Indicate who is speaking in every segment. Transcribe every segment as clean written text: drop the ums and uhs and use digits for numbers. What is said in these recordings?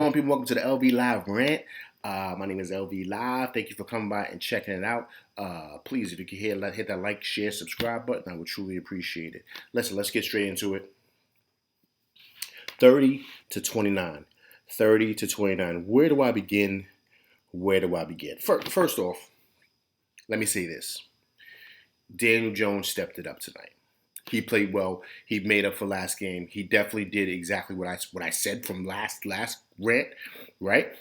Speaker 1: On, people, welcome to the LV Live rant. My name is LV Live. Thank you for coming by and checking it out. Please, if you can hit that like, share, subscribe button. I would truly appreciate it. Let's get straight into it. 30 to 29. 30 to 29. Where do I begin? Where do I begin? First off, let me say this. Daniel Jones stepped it up tonight. He played well. He made up for last game. He definitely did exactly what I said from last rant, right?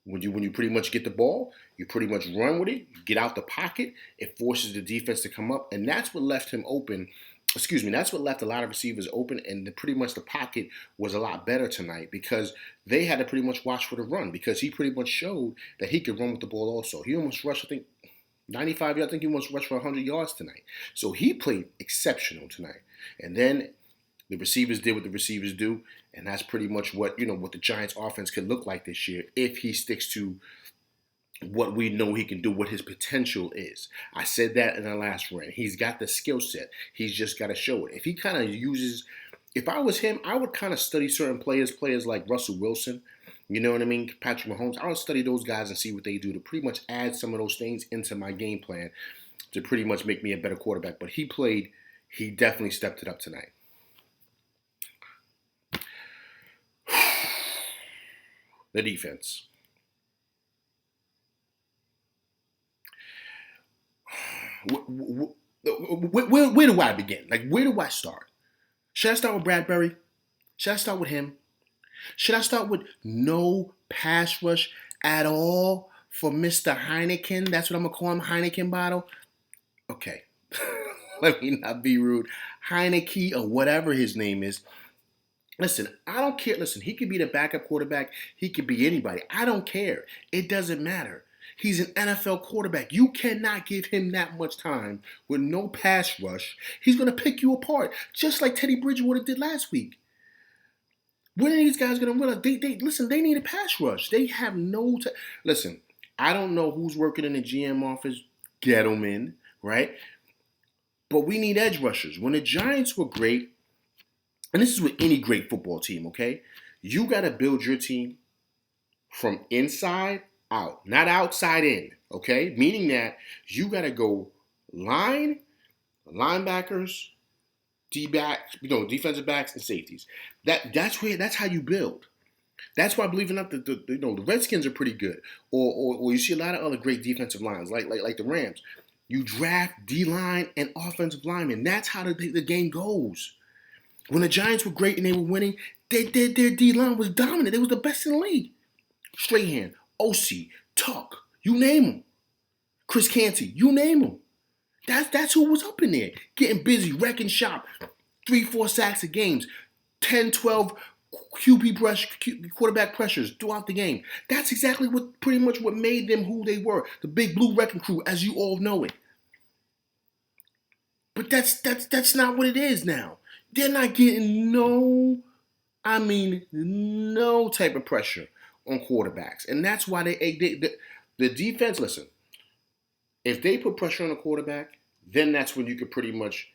Speaker 1: When you pretty much get the ball, you pretty much run with it, you get out the pocket, it forces the defense to come up, and that's what left him open. Excuse me, that's what left a lot of receivers open, and pretty much the pocket was a lot better tonight because they had to pretty much watch for the run because he pretty much showed that he could run with the ball also. He almost rushed, I think, 95 yards. I think he almost rushed for 100 yards tonight. So he played exceptional tonight. And then the receivers did what the receivers do, and that's pretty much what the Giants' offense could look like this year if he sticks to what we know he can do, what his potential is. I said that in the last rant. He's got the skill set. He's just got to show it. If he kind of uses, if I was him, I would kind of study certain players like Russell Wilson. You know what I mean? Patrick Mahomes. I would study those guys and see what they do to pretty much add some of those things into my game plan to pretty much make me a better quarterback. But he definitely stepped it up tonight. The defense. Where do I begin? Like, where do I start? Should I start with Bradbury? Should I start with him? Should I start with no pass rush at all for Mr. Heineken? That's what I'm going to call him, Heineken bottle. Okay. Let me not be rude. Heineke or whatever his name is. Listen, I don't care. Listen, he could be the backup quarterback. He could be anybody. I don't care. It doesn't matter. He's an NFL quarterback. You cannot give him that much time with no pass rush. He's going to pick you apart, just like Teddy Bridgewater did last week. When are these guys going to realize? They need a pass rush. They have no time. Listen, I don't know who's working in the GM office. Get them in, right? But we need edge rushers. When the Giants were great, and this is with any great football team, okay? You got to build your team from inside out, not outside in, okay? Meaning that you got to go linebackers, D-backs, defensive backs and safeties. That's how you build. That's why, believe it or not, the Redskins are pretty good, or you see a lot of other great defensive lines, like the Rams. You draft D-line and offensive linemen. That's how the game goes. When the Giants were great and they were winning, their D-line was dominant. They was the best in the league. Strahan, OC, Tuck, you name them. Chris Canty, you name them. That's who was up in there, getting busy, wrecking shop, 3-4 sacks a games, 10, 12 quarterback pressures throughout the game. That's exactly pretty much what made them who they were, the Big Blue Wrecking Crew, as you all know it. But that's not what it is now. They're not getting no type of pressure on quarterbacks. And that's why the defense, listen, if they put pressure on the quarterback, then that's when you could pretty much,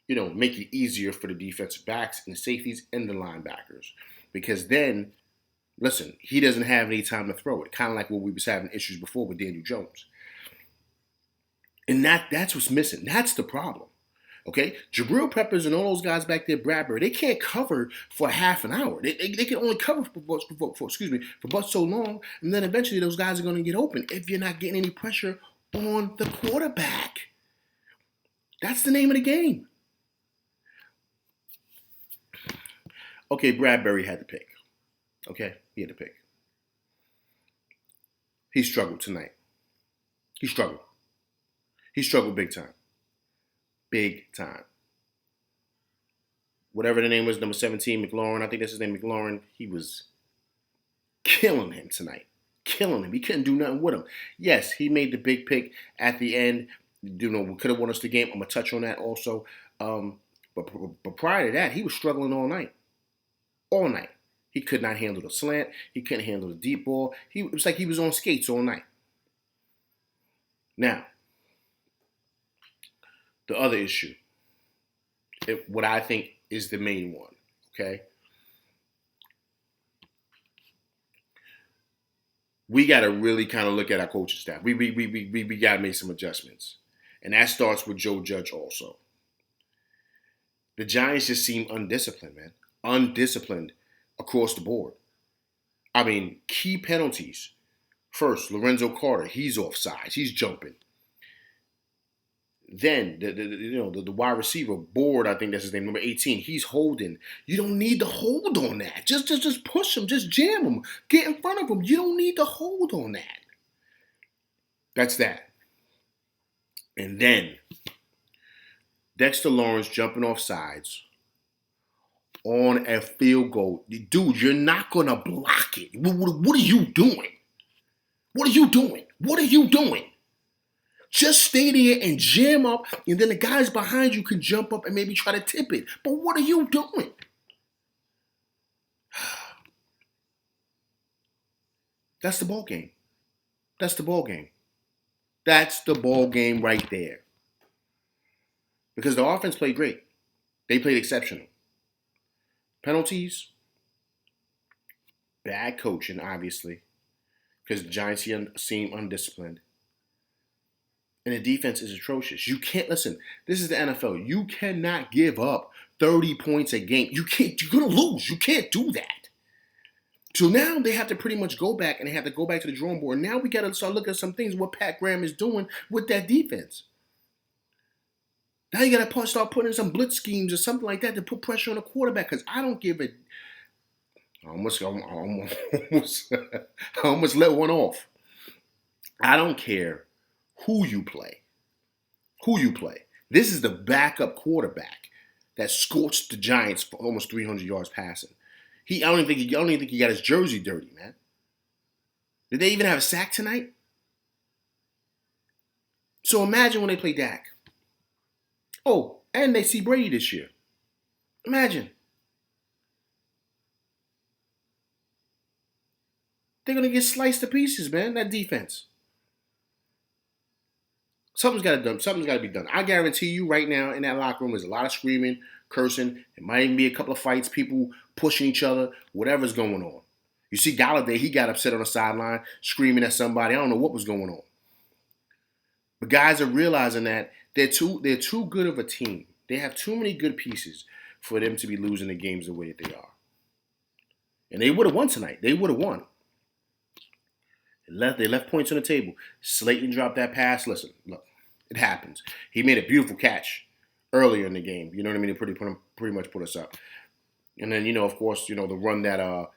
Speaker 1: make it easier for the defensive backs and the safeties and the linebackers. Because then, listen, he doesn't have any time to throw it. Kind of like what we was having issues before with Daniel Jones. And that's what's missing. That's the problem. Okay, Jabril Peppers and all those guys back there, Bradbury, they can't cover for half an hour. They can only cover for but so long, and then eventually those guys are going to get open if you're not getting any pressure on the quarterback. That's the name of the game. Okay, Bradbury had to pick. Okay, he had to pick. He struggled tonight. He struggled. He struggled big time. Big time. Whatever the name was, number 17, McLaurin, I think that's his name, McLaurin, he was killing him tonight. Killing him. He couldn't do nothing with him. Yes, he made the big pick at the end. We could have won us the game. I'm going to touch on that also. But prior to that, he was struggling all night. All night. He could not handle the slant. He couldn't handle the deep ball. It was like he was on skates all night. Now, the other issue, what I think is the main one, okay? we got to really kind of look at our coaching staff. We got to make some adjustments. And that starts with Joe Judge also. The Giants just seem undisciplined, man. Undisciplined across the board. I mean, key penalties. First, Lorenzo Carter, he's offsides. He's jumping. Then the wide receiver Board, I think that's his name, number 18. He's holding. You don't need to hold on that. Just push him. Just jam him. Get in front of him. You don't need to hold on that. That's that. And then Dexter Lawrence jumping off sides on a field goal. Dude, you're not gonna block it. What are you doing? What are you doing? What are you doing? Just stay there and jam up, and then the guys behind you can jump up and maybe try to tip it. But what are you doing? That's the ball game. That's the ball game. That's the ball game right there. Because the offense played great. They played exceptional. Penalties, bad coaching, obviously, because the Giants seem undisciplined. And the defense is atrocious. You can't, listen, this is the NFL. You cannot give up 30 points a game. You're going to lose. You can't do that. So now they have to pretty much go back, and they have to go back to the drawing board. Now we got to start looking at some things, what Pat Graham is doing with that defense. Now you got to start putting in some blitz schemes or something like that to put pressure on the quarterback, because I don't give it. I almost let one off. I don't care who you play. Who you play. This is the backup quarterback that scorched the Giants for almost 300 yards passing. I don't even think he got his jersey dirty, man. Did they even have a sack tonight? So imagine when they play Dak. Oh, and they see Brady this year. Imagine. They're going to get sliced to pieces, man, that defense. Something's got to be done. I guarantee you right now in that locker room there's a lot of screaming, cursing. It might even be a couple of fights, people pushing each other, whatever's going on. You see Galladay, he got upset on the sideline, screaming at somebody. I don't know what was going on. But guys are realizing that they're too good of a team. They have too many good pieces for them to be losing the games the way that they are. And they would have won tonight. They would have won. They left points on the table. Slayton dropped that pass. Listen, look, it happens. He made a beautiful catch earlier in the game. You know what I mean? They pretty much put us up. And then, of course, the run that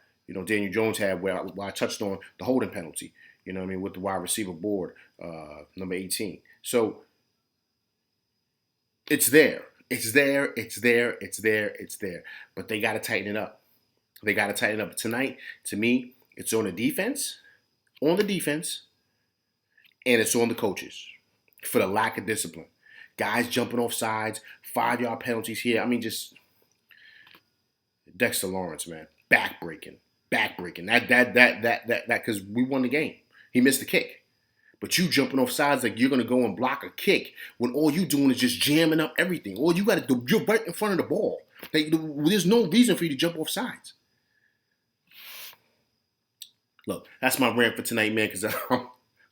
Speaker 1: Daniel Jones had where I touched on the holding penalty. You know what I mean? With the wide receiver Board, number 18. So it's there. It's there. But they got to tighten it up. Tonight, to me, it's on the defense. And it's on the coaches for the lack of discipline. Guys jumping off sides, 5-yard penalties here. I mean, just Dexter Lawrence, man, backbreaking. That because we won the game. He missed the kick, but you jumping off sides like you're gonna go and block a kick when all you doing is just jamming up everything. All you got to do, you're right in front of the ball. There's no reason for you to jump off sides. Look, that's my rant for tonight, man, because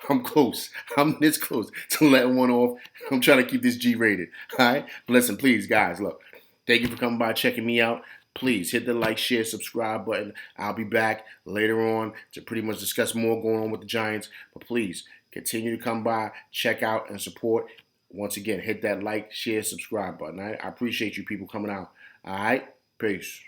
Speaker 1: I'm close. I'm this close to letting one off. I'm trying to keep this G rated. All right? But listen, please, guys, look. Thank you for coming by, checking me out. Please hit the like, share, subscribe button. I'll be back later on to pretty much discuss more going on with the Giants. But please, continue to come by, check out, and support. Once again, hit that like, share, subscribe button. All right? I appreciate you people coming out. All right? Peace.